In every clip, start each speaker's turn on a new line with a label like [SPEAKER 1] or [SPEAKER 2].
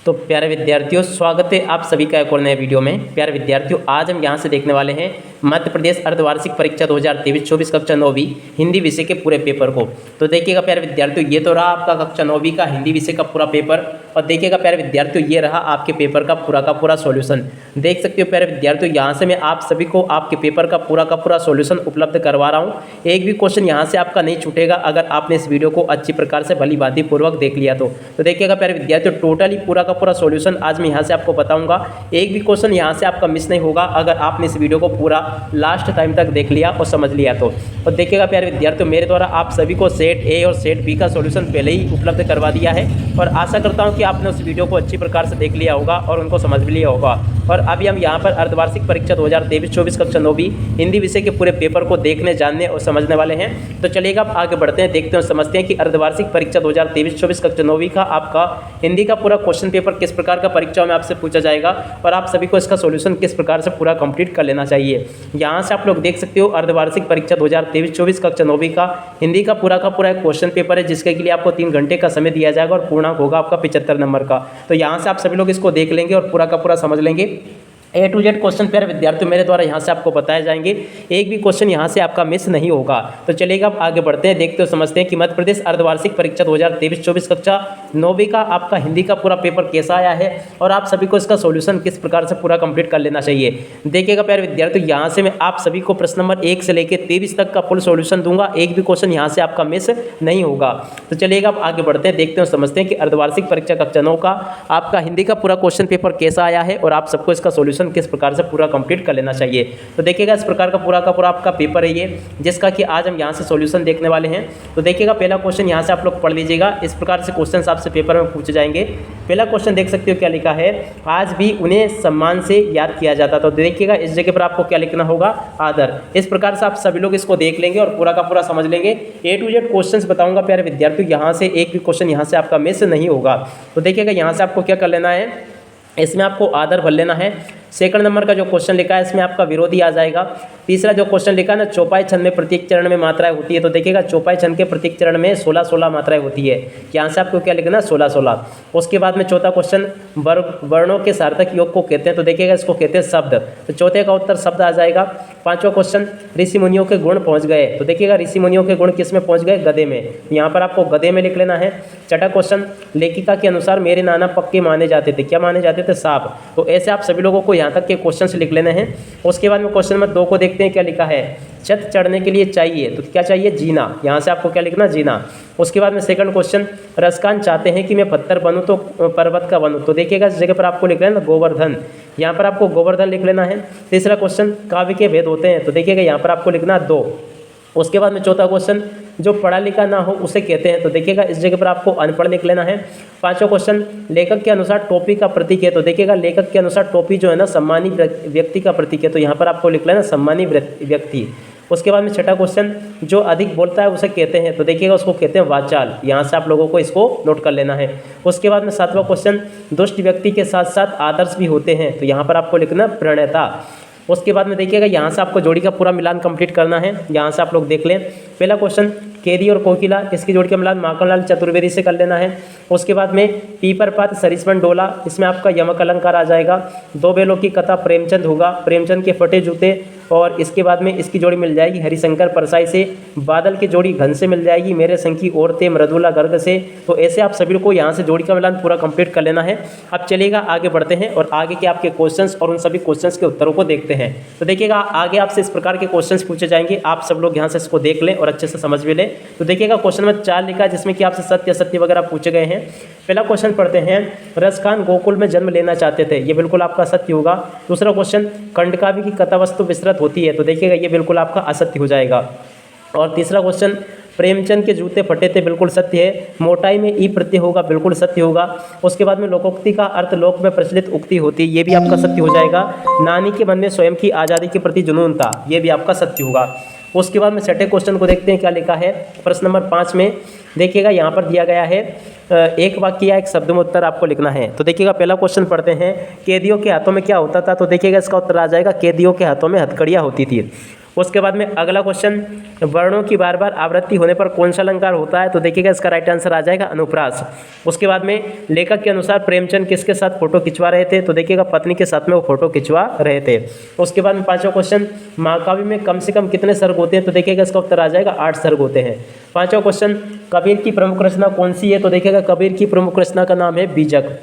[SPEAKER 1] तो प्यारे विद्यार्थियों, स्वागत है आप सभी का एक और नए वीडियो में। प्यारे विद्यार्थियों, आज हम यहाँ से देखने वाले हैं मध्य प्रदेश अर्धवार्षिक परीक्षा 2023-24 कक्षा 9वीं हिंदी विषय के पूरे पेपर को। तो देखिएगा प्यारे विद्यार्थियों, ये तो रहा आपका कक्षा 9वीं का हिंदी विषय का पूरा पेपर। और देखिएगा प्यारे विद्यार्थियों, ये रहा आपके पेपर का पूरा सॉल्यूशन। देख सकते हो प्यारे विद्यार्थियों, यहाँ से मैं आप सभी को आपके पेपर का पूरा सॉल्यूशन उपलब्ध करवा रहा हूँ। एक भी क्वेश्चन यहाँ से आपका नहीं छूटेगा अगर आपने इस वीडियो को अच्छी प्रकार से भली भांति पूर्वक देख लिया तो। देखिएगा प्यारे विद्यार्थियों, टोटली पूरा सॉल्यूशन आज मैं यहाँ से आपको बताऊंगा। एक भी क्वेश्चन यहाँ से आपका मिस नहीं होगा अगर आपने इस वीडियो को पूरा लास्ट टाइम तक देख लिया और समझ लिया तो। और देखिएगा प्यारे विद्यार्थियों, मेरे द्वारा आप सभी को सेट ए और सेट बी का सॉल्यूशन पहले ही उपलब्ध करवा दिया है और आशा करता हूँ कि आपने उस वीडियो को अच्छी प्रकार से देख लिया होगा और उनको समझ भी लिया होगा। और अभी हम यहाँ पर अर्धवार्षिक परीक्षा 2023-24 कक्षा 9वीं हिंदी विषय के पूरे पेपर को देखने, जानने और समझने वाले हैं। तो चलिएगा अब आगे बढ़ते हैं, देखते हैं और समझते हैं कि अर्धवार्षिक परीक्षा 2023-24 कक्षा 9वीं का आपका हिंदी का पूरा क्वेश्चन पेपर किस प्रकार का परीक्षा में आपसे पूछा जाएगा और आप सभी को इसका सॉल्यूशन किस प्रकार से पूरा कंप्लीट कर लेना चाहिए। यहाँ से आप लोग देख सकते हो अर्धवार्षिक परीक्षा 2023-24 कक्षा 9वीं का हिंदी का पूरा एक क्वेश्चन पेपर है, जिसके लिए आपको 3 घंटे का समय दिया जाएगा और पूर्णांक होगा आपका 75 नंबर का। तो यहाँ से आप सभी लोग इसको देख लेंगे और पूरा समझ लेंगे। A to Z क्वेश्चन प्यारे विद्यार्थियों मेरे द्वारा यहाँ से आपको बताए जाएंगे, एक भी क्वेश्चन यहाँ से आपका मिस नहीं होगा। तो चलिएगा अब आगे बढ़ते हैं, देखते हो समझते हैं कि मध्य प्रदेश अर्धवार्षिक परीक्षा 2023-24 कक्षा 9वीं का आपका हिंदी का पूरा पेपर कैसा आया है और आप सभी को इसका सॉल्यूशन किस प्रकार से पूरा कंप्लीट कर लेना चाहिए। देखिएगा प्यारे विद्यार्थियों, यहाँ से मैं आप सभी को प्रश्न नंबर 1 से लेकर 23 तक का फुल सॉल्यूशन दूंगा, एक भी क्वेश्चन यहाँ से आपका मिस नहीं होगा। तो चलिएगा अब आगे बढ़ते हैं, देखते हैं समझते हैं कि अर्धवार्षिक परीक्षा कक्षा 9 का आपका हिंदी का पूरा क्वेश्चन पेपर कैसा आया है और आप सबको इसका सॉल्यूशन किस प्रकार से पूरा कंप्लीट कर लेना चाहिए। तो देखिएगा इस प्रकार का पूरा आपका पेपर है ये, जिसका कि आज हम यहाँ से सॉल्यूशन देखने वाले हैं। तो देखिएगा पहला क्वेश्चन यहाँ से आप लोग पढ़ लीजिएगा, इस प्रकार से क्वेश्चन आपसे पेपर में पूछे जाएंगे। पहला क्वेश्चन देख सकते हो क्या लिखा है, आज भी उन्हें सम्मान से याद किया जाता। तो देखिएगा इस जगह पर आपको क्या लिखना होगा, आदर। इस प्रकार से आप सभी लोग इसको देख लेंगे और पूरा समझ लेंगे। A to Z क्वेश्चंस बताऊंगा प्यारे विद्यार्थियों, यहाँ से एक भी क्वेश्चन यहाँ से आपका मिस नहीं होगा। तो देखिएगा यहाँ से आपको क्या कर लेना है, इसमें आपको आदर भर लेना है। सेकंड नंबर का जो क्वेश्चन लिखा है इसमें आपका विरोधी आ जाएगा। तीसरा जो क्वेश्चन लिखा है ना, चौपाई छंद में प्रत्येक चरण में मात्राएं होती है। तो देखिएगा चौपाई छंद के प्रत्येक चरण में 16 मात्राएं होती है, यहाँ से आपको क्या लिखना है, 16। उसके बाद में चौथा क्वेश्चन वर्णों के सार्थक योग को कहते हैं। तो देखिएगा इसको कहते हैं शब्द, तो चौथे का उत्तर शब्द आ जाएगा। पांचवा क्वेश्चन ऋषि मुनियों के गुण पहुंच गए। तो देखिएगा ऋषि मुनियों के गुण किस में पहुंच गए, गधे में, यहाँ पर आपको गधे में लिख लेना है। छठा क्वेश्चन, लेखिका के अनुसार मेरे नाना पक्के माने जाते थे। क्या माने जाते थे, सांप। तो ऐसे आप सभी लोगों को यहाँ तक के क्वेश्चन लिख लेने हैं। उसके बाद में क्वेश्चन नंबर 2 को देखते हैं, क्या लिखा है, छत चढ़ने के लिए चाहिए। तो क्या चाहिए, जीना, यहाँ से आपको क्या लिखना, जीना। उसके बाद में सेकंड क्वेश्चन, रसकान चाहते हैं कि मैं पत्थर बनूं तो पर्वत का बनूं। तो देखिएगा इस जगह पर आपको लिख लेना गोवर्धन, यहाँ पर आपको गोवर्धन लिख लेना है। तीसरा क्वेश्चन, काव्य के भेद होते हैं। तो देखिएगा यहाँ पर आपको लिखना 2। उसके बाद में चौथा क्वेश्चन, जो पढ़ा लिखा ना हो उसे कहते हैं। तो देखिएगा इस जगह पर आपको अनपढ़ लिख लेना है। पांचवा क्वेश्चन, लेखक के अनुसार टोपी का प्रतीक है। तो देखिएगा लेखक के अनुसार टोपी जो है ना, सम्मानी व्यक्ति का प्रतीक है। तो यहाँ पर आपको लिख लेना सम्मानी व्यक्ति। उसके बाद में छठा क्वेश्चन, जो अधिक बोलता है उसे कहते हैं। तो देखिएगा उसको कहते हैं वाचाल, यहाँ से आप लोगों को इसको नोट कर लेना है। उसके बाद में सातवां क्वेश्चन, दुष्ट व्यक्ति के साथ साथ आदर्श भी होते हैं। तो यहाँ पर आपको लिखना प्रणेता। उसके बाद में देखिएगा यहाँ से आपको जोड़ी का पूरा मिलान कंप्लीट करना है, यहाँ से आप लोग देख लें। पहला क्वेश्चन, केदी और कोकिला, इसकी जोड़ी का मिलान माखनलाल चतुर्वेदी से कर लेना है। उसके बाद में पीपर पात सरिस्वन डोला, इसमें आपका यमक अलंकार आ जाएगा। 2 बैलों की कथा प्रेमचंद होगा, प्रेमचंद के फटे जूते। और इसके बाद में इसकी जोड़ी मिल जाएगी हरिशंकर परसाई से। बादल की जोड़ी घन से मिल जाएगी, मेरे संग की औरतें मृदुला गर्ग से। तो ऐसे आप सभी को यहाँ से जोड़ी का मिलान पूरा कंप्लीट कर लेना है। अब चलिएगा आगे बढ़ते हैं और आगे के आपके क्वेश्चंस और उन सभी क्वेश्चंस के उत्तरों को देखते हैं। तो देखिएगा आगे आपसे इस प्रकार के क्वेश्चंस पूछे जाएंगे, आप सब लोग यहाँ से इसको देख लें और अच्छे से समझ भी लें। तो देखिएगा क्वेश्चन नंबर 4 लिखा है, जिसमें कि आपसे सत्य असत्य वगैरह पूछे गए हैं। पहला क्वेश्चन पढ़ते हैं, रसखान गोकुल में जन्म लेना चाहते थे। ये बिल्कुल आपका सत्य होगा। दूसरा क्वेश्चन, खंडकाव्य की कथा वस्तु विस्तृत होती है। तो देखिएगा ये बिल्कुल आपका असत्य हो जाएगा। और तीसरा क्वेश्चन, प्रेमचंद के जूते फटे थे, बिल्कुल सत्य है। मोटाई में ई प्रत्यय होगा, बिल्कुल सत्य होगा। उसके बाद में लोकोक्ति का अर्थ लोक में प्रचलित उक्ति होती है, ये भी आपका सत्य हो जाएगा। नानी के मन में स्वयं की आज़ादी के प्रति जुनून था, ये भी आपका सत्य होगा। उसके बाद में छठे क्वेश्चन को देखते हैं, क्या लिखा है प्रश्न नंबर 5 में। देखिएगा यहाँ पर दिया गया है, एक वाक्य या एक शब्द में उत्तर आपको लिखना है। तो देखिएगा पहला क्वेश्चन पढ़ते हैं, कैदियों के हाथों में क्या होता था। तो देखिएगा इसका उत्तर आ जाएगा, कैदियों के हाथों में हथकड़ियाँ होती थी। उसके बाद में अगला क्वेश्चन, वर्णों की बार बार आवृत्ति होने पर कौन सा अलंकार होता है? तो देखिएगा इसका राइट आंसर आ जाएगा अनुप्रास। उसके बाद में लेखक के अनुसार प्रेमचंद किसके साथ फोटो खिंचवा रहे थे? तो देखिएगा पत्नी के साथ में वो फोटो खिंचवा रहे थे। उसके बाद में पांचवा क्वेश्चन, महाकाव्य में कम से कम कितने सर्ग होते हैं? तो देखिएगा इसका उत्तर आ जाएगा 8 सर्ग होते हैं। पांचवा क्वेश्चन, कबीर की प्रमुख रचना कौन सी है? तो देखिएगा कबीर की प्रमुख रचना का नाम है बीजक।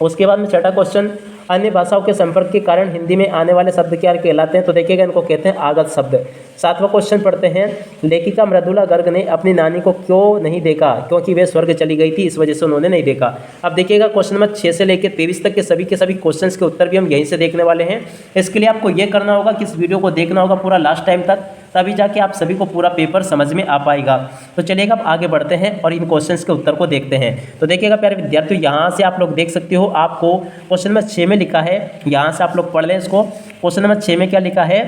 [SPEAKER 1] उसके बाद में छठा क्वेश्चन, अन्य भाषाओं के संपर्क के कारण हिंदी में आने वाले शब्द क्या कहलाते हैं? तो देखिएगा इनको कहते हैं आगत शब्द। सातवां क्वेश्चन पढ़ते हैं, लेखिका मृदुला गर्ग ने अपनी नानी को क्यों नहीं देखा? क्योंकि वे स्वर्ग चली गई थी, इस वजह से उन्होंने नहीं देखा। अब देखिएगा क्वेश्चन नंबर 6 से लेकर 23 तक के सभी क्वेश्चंस के उत्तर भी हम यहीं से देखने वाले हैं। इसके लिए आपको ये करना होगा कि इस वीडियो को देखना होगा पूरा लास्ट टाइम तक, तभी जाके आप सभी को पूरा पेपर समझ में आ पाएगा। तो चलिएगा अब आगे बढ़ते हैं और इन क्वेश्चंस के उत्तर को देखते हैं। तो देखिएगा प्यारे विद्यार्थियों, यहाँ से आप लोग देख सकते हो, आपको क्वेश्चन नंबर 6 में लिखा है, यहाँ से आप लोग पढ़ लें इसको। क्वेश्चन नंबर 6 में क्या लिखा है?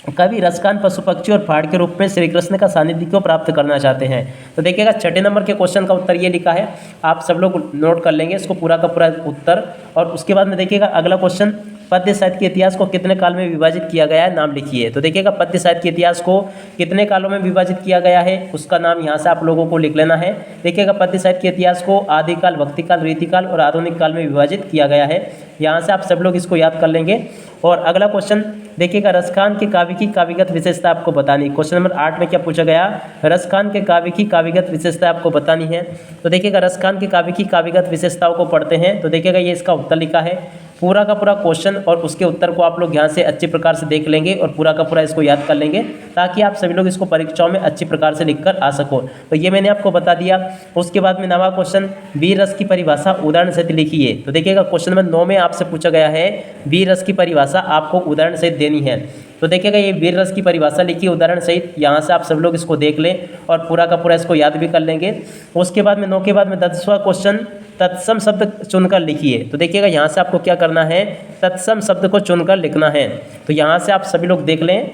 [SPEAKER 1] कवि रसकान पशु पक्षी और पहाड़ के रूप में श्री कृष्ण का सानिध्य क्यों प्राप्त करना चाहते हैं? तो देखिएगा छठे नंबर के क्वेश्चन का उत्तर ये लिखा है, आप सब लोग नोट कर लेंगे इसको पूरा का पूरा उत्तर। और उसके बाद में देखिएगा अगला क्वेश्चन, पद्य साहित्य के इतिहास को कितने काल में विभाजित किया गया है? नाम लिखिए। तो देखिएगा पद्य साहित्य के इतिहास को कितने कालों में विभाजित किया गया है, उसका नाम यहाँ से आप लोगों को लिख लेना है। देखिएगा पद्य साहित्य के इतिहास को आदिकाल, भक्तिकाल, रीतिकाल और आधुनिक काल में विभाजित किया गया है। यहाँ से आप सब लोग इसको याद कर लेंगे। और अगला क्वेश्चन देखिएगा, रसखान के काव्य की काव्यगत विशेषता आपको बतानी। क्वेश्चन नंबर 8 में क्या पूछा गया? रसखान के काव्य की काव्यगत विशेषता आपको बतानी है। तो देखिएगा रसखान के काव्य की काव्यगत विशेषताओं को पढ़ते हैं। तो देखिएगा ये इसका उत्तर लिखा है, पूरा का पूरा क्वेश्चन और उसके उत्तर को आप लोग यहाँ से अच्छे प्रकार से देख लेंगे और पूरा का पूरा इसको याद कर लेंगे, ताकि आप सभी लोग इसको परीक्षाओं में अच्छी प्रकार से लिखकर आ सको। तो ये मैंने आपको बता दिया। उसके बाद में नवा क्वेश्चन, वीर रस की परिभाषा उदाहरण सहित लिखिए। तो देखिएगा क्वेश्चन नंबर 9 में आपसे पूछा गया है, वीर रस की परिभाषा आपको उदाहरण सहित देनी है। तो देखिएगा ये वीर रस की परिभाषा लिखी उदाहरण सहित, यहाँ से आप सब लोग इसको देख लें और पूरा का पूरा इसको याद भी कर लेंगे। उसके बाद में 9 के बाद में 10वां क्वेश्चन, तत्सम शब्द चुनकर लिखिए। तो देखिएगा यहाँ से आपको क्या करना है, तत्सम शब्द को चुनकर लिखना है। तो यहाँ से आप सभी लोग देख लें,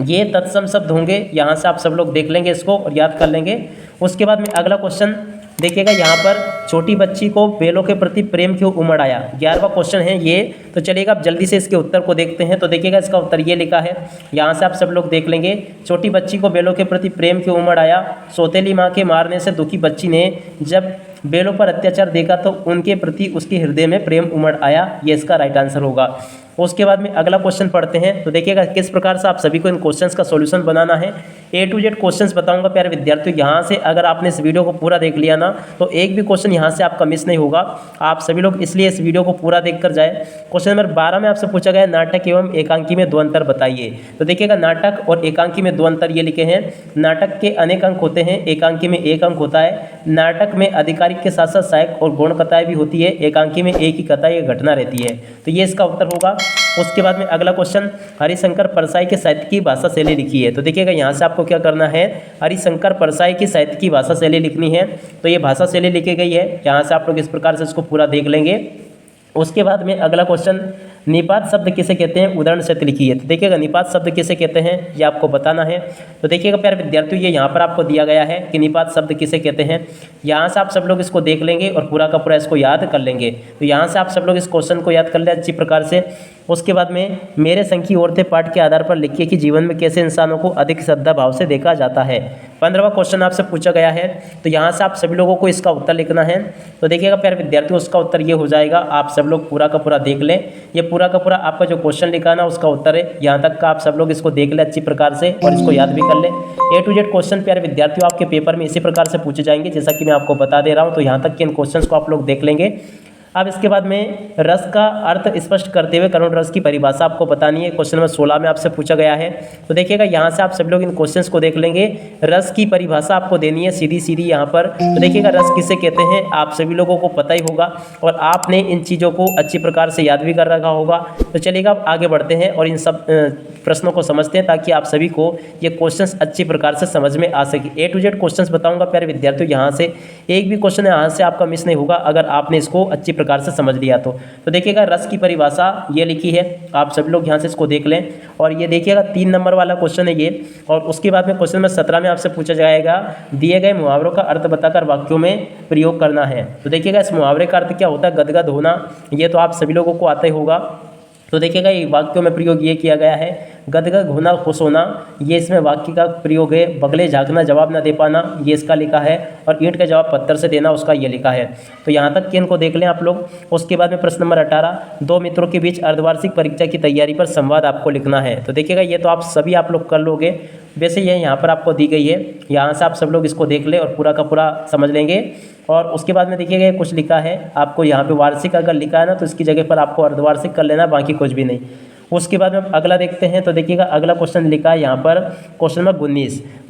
[SPEAKER 1] ये तत्सम शब्द होंगे, यहाँ से आप सब लोग देख लेंगे इसको और याद कर लेंगे। उसके बाद में अगला क्वेश्चन देखिएगा, यहाँ पर छोटी बच्ची को बेलों के प्रति प्रेम क्यों उमड़ आया? 11वां क्वेश्चन है ये। तो चलिएगा अब जल्दी से इसके उत्तर को देखते हैं। तो देखिएगा इसका उत्तर ये लिखा है, यहाँ से आप सब लोग देख लेंगे, छोटी बच्ची को बेलों के प्रति प्रेम क्यों उमड़ आया? सौतेली माँ के मारने से दुखी बच्ची ने जब बेलों पर अत्याचार देखा तो उनके प्रति उसके हृदय में प्रेम उमड़ आया। ये इसका राइट आंसर होगा। उसके बाद में अगला क्वेश्चन पढ़ते हैं। तो देखिएगा किस प्रकार से आप सभी को इन क्वेश्चंस का सॉल्यूशन बनाना है। A to Z क्वेश्चंस बताऊंगा प्यारे विद्यार्थियों। यहाँ से अगर आपने इस वीडियो को पूरा देख लिया ना, तो एक भी क्वेश्चन यहाँ से आपका मिस नहीं होगा। आप सभी लोग इसलिए इस वीडियो को पूरा देख कर जाए। क्वेश्चन नंबर 12 में आपसे पूछा गया, नाटक एवं एकांकी में 2 अंतर बताइए। तो देखिएगा नाटक और एकांकी में 2 अंतर ये लिखे हैं। नाटक के अनेक अंक होते हैं, एकांकी में 1 अंक होता है। नाटक में आधिकारिक के साथ साथ सहायक और गौण कथाएं भी होती है, एकांकी में एक ही कथा या घटना रहती है। तो ये इसका उत्तर होगा। उसके बाद में अगला क्वेश्चन, हरिशंकर परसाई के साहित्य की भाषा शैली लिखी है। तो देखिएगा यहाँ से आपको क्या करना है, हरिशंकर परसाई की साहित्य की भाषा शैली लिखनी है। तो ये भाषा शैली लिखी गई है, यहाँ से आप लोग इस प्रकार से इसको पूरा देख लेंगे। उसके बाद में अगला क्वेश्चन, निपात शब्द किसे कहते हैं? उदाहरण सहित लिखिए। तो देखिएगा निपात शब्द किसे कहते हैं, ये आपको बताना है। तो देखिएगा प्यारे विद्यार्थियों, ये यहाँ पर आपको दिया गया है कि निपात शब्द किसे कहते हैं। यहाँ से आप सब लोग इसको देख लेंगे और पूरा का पूरा इसको याद कर लेंगे। तो यहाँ से आप सब लोग इस क्वेश्चन को याद कर लें अच्छी प्रकार से। उसके बाद में, मेरे संग की औरतें पाठ के आधार पर लिखिए कि जीवन में कैसे इंसानों को अधिक श्रद्धा भाव से देखा जाता है। 15वां क्वेश्चन आपसे पूछा गया है। तो यहाँ से आप सभी लोगों को इसका उत्तर लिखना है। तो देखिएगा प्यारे विद्यार्थियों, उसका उत्तर ये हो जाएगा। आप सब लोग पूरा का पूरा देख लें। ये पूरा का पूरा आपका जो क्वेश्चन लिखा ना, उसका उत्तर है। यहाँ तक का आप सब लोग इसको देख लें अच्छी प्रकार से और इसको याद भी कर लें। A to Z क्वेश्चन प्यारे विद्यार्थियों आपके पेपर में इसी प्रकार से पूछे जाएंगे, जैसा कि मैं आपको बता दे रहा हूँ। तो यहाँ तक के इन क्वेश्चंस को आप लोग देख लेंगे। अब इसके बाद में रस का अर्थ स्पष्ट करते हुए करुण रस की परिभाषा आपको बतानी है। क्वेश्चन नंबर 16 में आपसे पूछा गया है। तो देखिएगा यहाँ से आप सभी लोग इन क्वेश्चंस को देख लेंगे। रस की परिभाषा आपको देनी है सीधी सीधी यहाँ पर। तो देखिएगा रस किसे कहते हैं आप सभी लोगों को पता ही होगा और आपने इन चीज़ों को अच्छी प्रकार से याद भी कर रखा होगा। तो चलिएगा अब आगे बढ़ते हैं और इन सब प्रश्नों को समझते हैं, ताकि आप सभी को ये क्वेश्चंस अच्छी प्रकार से समझ में आ सके। A to Z क्वेश्चंस बताऊंगा प्यारे विद्यार्थियों। यहाँ से एक भी क्वेश्चन यहाँ से आपका मिस नहीं होगा, अगर आपने इसको अच्छी प्रकार से समझ लिया तो देखिएगा रस की परिभाषा ये लिखी है, आप सभी लोग यहाँ से इसको देख लें। और ये देखिएगा 3 नंबर वाला क्वेश्चन है ये। और उसके बाद में क्वेश्चन नंबर 17 में आपसे पूछा जाएगा, दिए गए मुहावरों का अर्थ बताकर वाक्यों में प्रयोग करना है। तो देखिएगा इस मुहावरे का अर्थ क्या होता है, गदगद होना। ये तो आप सभी लोगों को आता ही होगा। तो देखिएगा ये वाक्यों में प्रयोग ये किया गया है, गदगद होना, खुश होना, ये इसमें वाक्य का प्रयोग है। बगले झाँकना, जवाब न दे पाना, ये इसका लिखा है। और ईंट का जवाब पत्थर से देना, उसका ये लिखा है। तो यहाँ तक कि इनको देख लें आप लोग। उसके बाद में प्रश्न नंबर 18, दो मित्रों के बीच अर्धवार्षिक परीक्षा की तैयारी पर संवाद आपको लिखना है। तो देखिएगा ये तो आप सभी आप लोग कर लोगे। वैसे ये यहाँ पर आपको दी गई है, यहाँ से आप सब लोग इसको देख लें और पूरा का पूरा समझ लेंगे। और उसके बाद में देखिएगा कुछ लिखा है आपको यहाँ पे, वार्षिक अगर लिखा है ना तो इसकी जगह पर आपको अर्धवार्षिक कर लेना, बाकी कुछ भी नहीं। उसके बाद में अगला देखते हैं। तो देखिएगा अगला क्वेश्चन लिखा है यहाँ पर, क्वेश्चन नंबर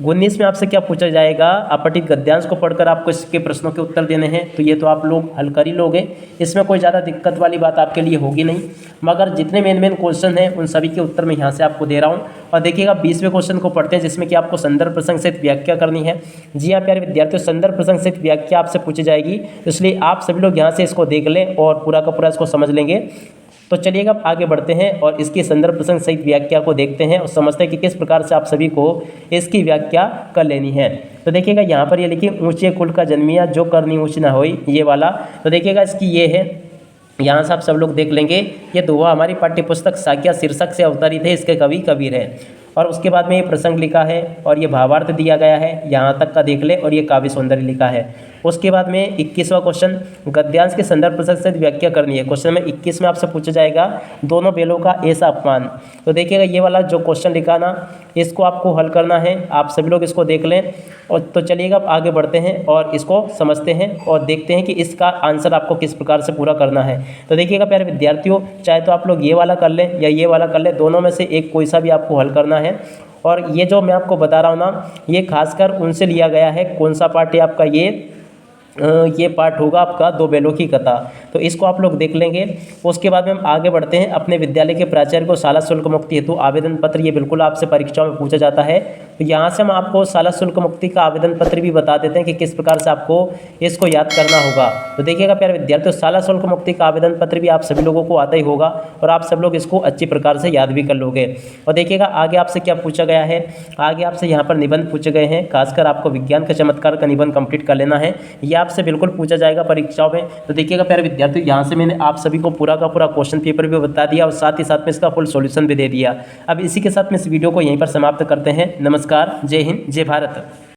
[SPEAKER 1] 19 में आपसे क्या पूछा जाएगा, अपठित गद्यांश को पढ़कर आपको इसके प्रश्नों के उत्तर देने हैं। तो ये तो आप लोग हल कर ही लोगे, इसमें कोई ज़्यादा दिक्कत वाली बात आपके लिए होगी नहीं। मगर जितने मेन क्वेश्चन हैं उन सभी के उत्तर मैं यहाँ से आपको दे रहा हूँ। और देखिएगा 20वें क्वेश्चन को पढ़ते हैं, जिसमें कि आपको संदर्भ प्रसंग सहित व्याख्या करनी है। जी हाँ प्यारे विद्यार्थियों, संदर्भ प्रसंग सहित व्याख्या आपसे पूछी जाएगी, इसलिए आप सभी लोग यहाँ से इसको देख लें और पूरा का पूरा इसको समझ लेंगे। तो चलिएगा अब आगे बढ़ते हैं और इसकी संदर्भ प्रसंग सहित व्याख्या को देखते हैं और समझते हैं कि किस प्रकार से आप सभी को इसकी व्याख्या कर लेनी है। तो देखिएगा यहाँ पर ये लिखिए, ऊंचे कुल का जन्मिया जो करनी ऊंच ना होई, ये वाला। तो देखिएगा इसकी ये है, यहाँ से आप सब लोग देख लेंगे। ये दोहा हमारी पाठ्यपुस्तक साक्या शीर्षक से अवतरित है, इसके कवि कबीर है। और उसके बाद में ये प्रसंग लिखा है और ये भावार्थ दिया गया है, यहाँ तक का देख ले। और ये काव्य सौंदर्य लिखा है। उसके बाद में 21वां क्वेश्चन, गद्यांश के संदर्भ प्रसंग से व्याख्या करनी है। क्वेश्चन नंबर 21 में आपसे पूछा जाएगा, दोनों बेलों का ऐसा अपमान। तो देखिएगा ये वाला जो क्वेश्चन लिखा ना, इसको आपको हल करना है। आप सभी लोग इसको देख लें। और तो चलिएगा अब आगे बढ़ते हैं और इसको समझते हैं और देखते हैं कि इसका आंसर आपको किस प्रकार से पूरा करना है। तो देखिएगा प्यारे विद्यार्थियों, चाहे तो आप लोग ये वाला कर लें या ये वाला कर लें, दोनों में से एक कोई सा भी आपको हल करना है। और ये जो मैं आपको बता रहा हूँ ना, ये खासकर उनसे लिया गया है। कौन सा पार्ट है आपका, ये पार्ट होगा आपका दो बैलों की कथा। तो इसको आप लोग देख लेंगे। उसके बाद में हम आगे बढ़ते हैं। अपने विद्यालय के प्राचार्य को शाला शुल्क मुक्ति हेतु आवेदन पत्र, ये बिल्कुल आपसे परीक्षाओं में पूछा जाता है। तो यहाँ से हम आपको शाला शुल्क मुक्ति का आवेदन पत्र भी बता देते हैं कि किस प्रकार से आपको इसको याद करना होगा। तो देखिएगा प्यारे विद्यार्थियों, शाला शुल्क मुक्ति का आवेदन पत्र भी आप सभी लोगों को आता ही होगा और आप सब लोग इसको अच्छी प्रकार से याद भी कर लोगे। और देखिएगा आगे आपसे क्या पूछा गया है, आगे आपसे यहाँ पर निबंध पूछे गए हैं। खासकर आपको विज्ञान का चमत्कार का निबंध कंप्लीट कर लेना है, यह आपसे बिल्कुल पूछा जाएगा परीक्षाओं में। तो देखिएगा प्यारे विद्यार्थियों, यहाँ से मैंने आप सभी को पूरा का पूरा क्वेश्चन पेपर भी बता दिया और साथ ही साथ में इसका फुल सॉल्यूशन भी दे दिया। अब इसी के साथ में इस वीडियो को यहीं पर समाप्त करते हैं। नमस्कार, जय हिंद, जय भारत।